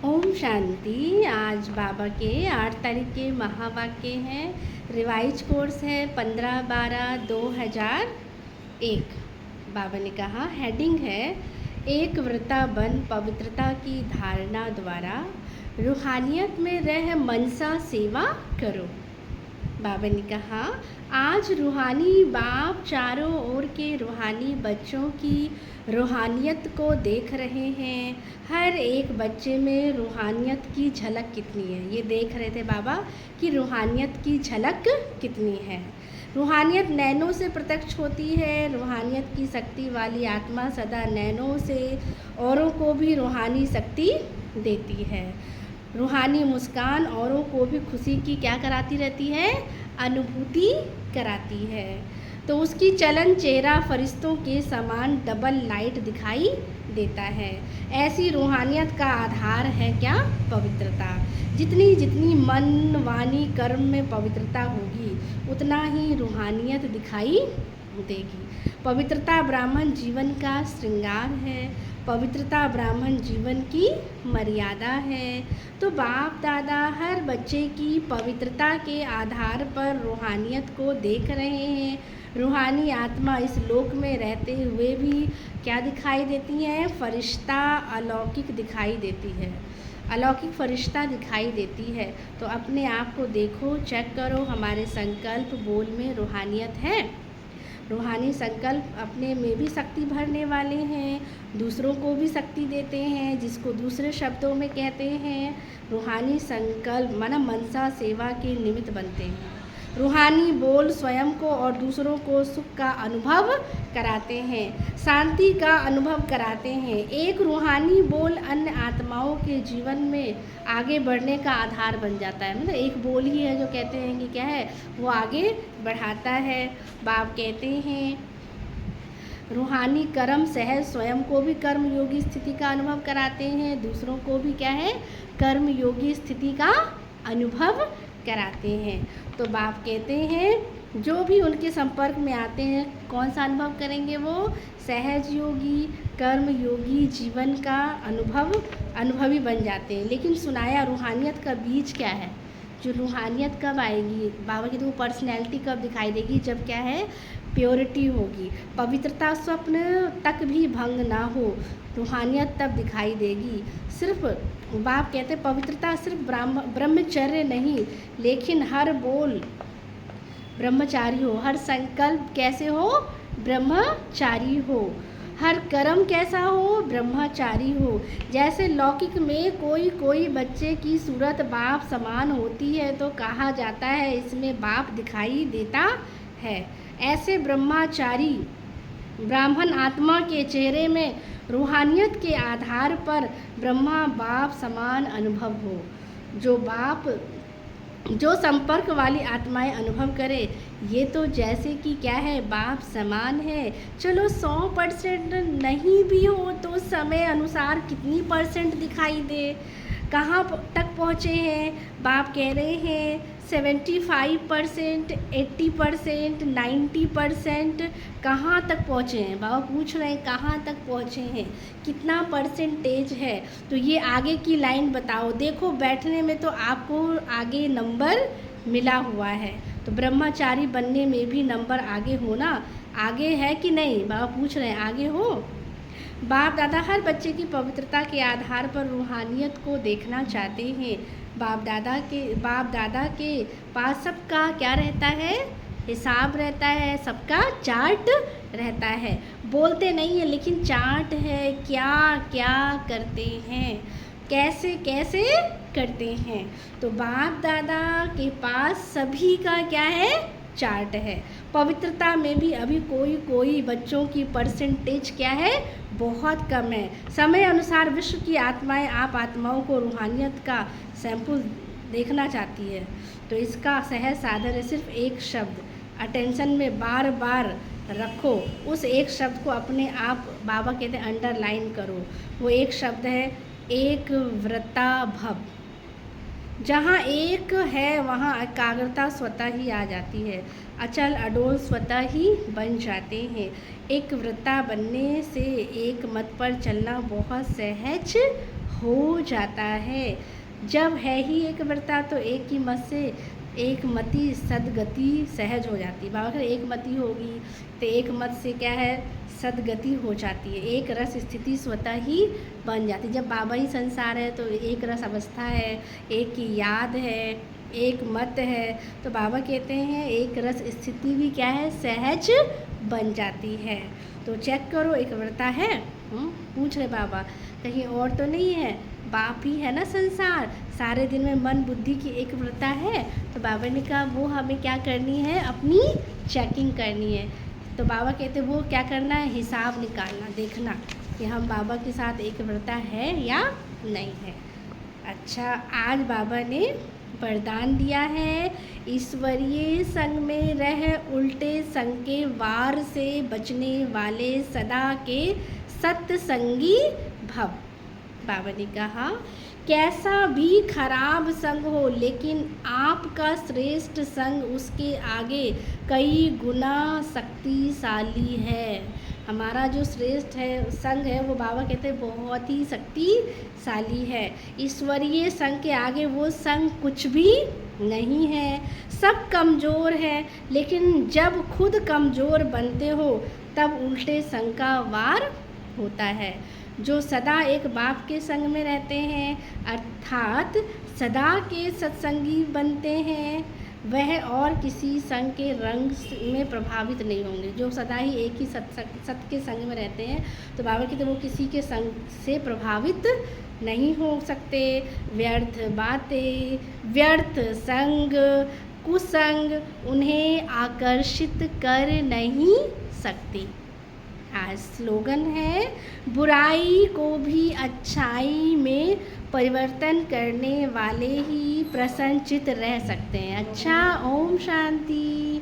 ओम शांति। आज बाबा के 8 तारीख के महावाक्य हैं। रिवाइज कोर्स है 15/12/2001। बाबा ने कहा, हेडिंग है एक व्रता बन पवित्रता की धारणा द्वारा रूहानियत में रह मनसा सेवा करो। बाबा ने कहा, आज रूहानी बाप चारों ओर के रूहानी बच्चों की रूहानियत को देख रहे हैं। हर एक बच्चे में रूहानियत की झलक कितनी है, ये देख रहे थे बाबा कि रूहानियत की झलक कितनी है। रूहानियत नैनों से प्रत्यक्ष होती है। रूहानियत की शक्ति वाली आत्मा सदा नैनों से औरों को भी रूहानी शक्ति देती है। रूहानी मुस्कान औरों को भी खुशी की क्या कराती रहती है, अनुभूति कराती है। तो उसकी चलन चेहरा फरिश्तों के समान डबल लाइट दिखाई देता है। ऐसी रूहानियत का आधार है क्या, पवित्रता। जितनी जितनी मन वाणी कर्म में पवित्रता होगी उतना ही रूहानियत दिखाई देगी। पवित्रता ब्राह्मण जीवन का श्रृंगार है। पवित्रता ब्राह्मण जीवन की मर्यादा है। तो बाप दादा हर बच्चे की पवित्रता के आधार पर रूहानियत को देख रहे हैं। रूहानी आत्मा इस लोक में रहते हुए भी क्या दिखाई देती है, फरिश्ता अलौकिक दिखाई देती है। अलौकिक फरिश्ता दिखाई देती है। तो अपने आप को देखो, चेक करो, हमारे संकल्प बोल में रूहानियत है। रूहानी संकल्प अपने में भी शक्ति भरने वाले हैं, दूसरों को भी शक्ति देते हैं, जिसको दूसरे शब्दों में कहते हैं रूहानी संकल्प माना मनसा सेवा के निमित्त बनते हैं। रूहानी बोल स्वयं को और दूसरों को सुख का अनुभव कराते हैं, शांति का अनुभव कराते हैं। एक रूहानी बोल अन्य आत्माओं के जीवन में आगे बढ़ने का आधार बन जाता है। मतलब एक बोल ही है जो कहते हैं कि क्या है, वो आगे बढ़ाता है। बाप कहते हैं रूहानी कर्म सहज स्वयं को भी कर्म योगी स्थिति का अनुभव कराते हैं, दूसरों को भी क्या है, कर्म योगी स्थिति का अनुभव कराते हैं। तो बाप कहते हैं जो भी उनके संपर्क में आते हैं कौन सा अनुभव करेंगे, वो सहज योगी कर्म योगी जीवन का अनुभवी बन जाते हैं। लेकिन सुनाया रूहानियत का बीज क्या है, जो रूहानियत कब आएगी, बाबा की तो पर्सनैलिटी कब दिखाई देगी, जब क्या है, प्योरिटी होगी, पवित्रता स्वप्न तक भी भंग ना हो, रूहानियत तब दिखाई देगी। सिर्फ बाप कहते पवित्रता सिर्फ ब्रह्मचर्य नहीं, लेकिन हर बोल ब्रह्मचारी हो, हर संकल्प कैसे हो, ब्रह्मचारी हो, हर कर्म कैसा हो, ब्रह्मचारी हो। जैसे लौकिक में कोई बच्चे की सूरत बाप समान होती है तो कहा जाता है इसमें बाप दिखाई देता है। ऐसे ब्रह्मचारी ब्राह्मण आत्मा के चेहरे में रूहानियत के आधार पर ब्रह्मा बाप समान अनुभव हो। जो संपर्क वाली आत्माएं अनुभव करे, ये तो जैसे कि क्या है, बाप समान है। चलो 100% नहीं भी हो तो समय अनुसार कितनी परसेंट दिखाई दे, कहाँ तक पहुँचे हैं। बाप कह रहे हैं 75%, 80%, 90% कहाँ तक पहुँचे हैं। बाबा पूछ रहे हैं कहाँ तक पहुँचे हैं, कितना परसेंटेज है। तो ये आगे की लाइन बताओ। देखो बैठने में तो आपको आगे नंबर मिला हुआ है, तो ब्रह्मचारी बनने में भी नंबर आगे होना, आगे है कि नहीं, बाबा पूछ रहे हैं आगे हो। बाप दादा हर बच्चे की पवित्रता के आधार पर रूहानियत को देखना चाहते हैं। बाप दादा के पास सबका क्या रहता है, हिसाब रहता है, सबका चार्ट रहता है। बोलते नहीं है लेकिन चार्ट है, क्या क्या करते हैं, कैसे कैसे करते हैं। तो बाप दादा के पास सभी का क्या है, चार्ट है। पवित्रता में भी अभी कोई बच्चों की परसेंटेज क्या है, बहुत कम है। समय अनुसार विश्व की आत्माएं आप आत्माओं को रूहानियत का सैंपल देखना चाहती है। तो इसका सहज साधन है सिर्फ एक शब्द, अटेंशन में बार बार रखो। उस एक शब्द को अपने आप बाबा कहते हैं अंडरलाइन करो। वो एक शब्द है एक व्रता भव। जहाँ एक है वहाँ एकाग्रता स्वतः ही आ जाती है, अचल अडोल स्वतः ही बन जाते हैं। एक व्रता बनने से एक मत पर चलना बहुत सहज हो जाता है। जब है ही एक व्रता तो एक की मत से एक मति सदगति सहज हो जाती है। बाबा कहते एक मति होगी तो एक मत से क्या है, सदगति हो जाती है, एक रस स्थिति स्वतः ही बन जाती है। जब बाबा ही संसार है तो एक रस अवस्था है, एक की याद है, एक मत है, तो बाबा कहते हैं एक रस स्थिति भी क्या है, सहज बन जाती है। तो चेक करो एक व्रता है, पूछ रहे बाबा कहीं और तो नहीं है, बाप ही है ना संसार, सारे दिन में मन बुद्धि की एक व्रता है। तो बाबा ने कहा वो हमें क्या करनी है, अपनी चेकिंग करनी है। तो बाबा कहते वो क्या करना है, हिसाब निकालना, देखना कि हम बाबा के साथ एक व्रता है या नहीं है। अच्छा, आज बाबा ने वरदान दिया है, ईश्वरीय संग में रह उल्टे संग के वार से बचने वाले सदा के सत्संगी भव। बाबा ने कहा कैसा भी खराब संग हो लेकिन आपका श्रेष्ठ संग उसके आगे कई गुना शक्तिशाली है। हमारा जो श्रेष्ठ है संग है वो बाबा कहते हैं बहुत ही शक्तिशाली है। ईश्वरीय संग के आगे वो संग कुछ भी नहीं है। सब कमज़ोर है, लेकिन जब खुद कमज़ोर बनते हो तब उल्टे संग का वार होता है। जो सदा एक बाप के संग में रहते हैं अर्थात सदा के सत्संगी बनते हैं, वह और किसी संग के रंग में प्रभावित नहीं होंगे। जो सदा ही एक ही सत के संग में रहते हैं तो बाबा कहते वो किसी के संग से प्रभावित नहीं हो सकते। व्यर्थ बातें, व्यर्थ संग, कुसंग उन्हें आकर्षित कर नहीं सकती। आज स्लोगन है, बुराई को भी अच्छाई में परिवर्तन करने वाले ही प्रसन्नचित रह सकते हैं। अच्छा, ओम शांति।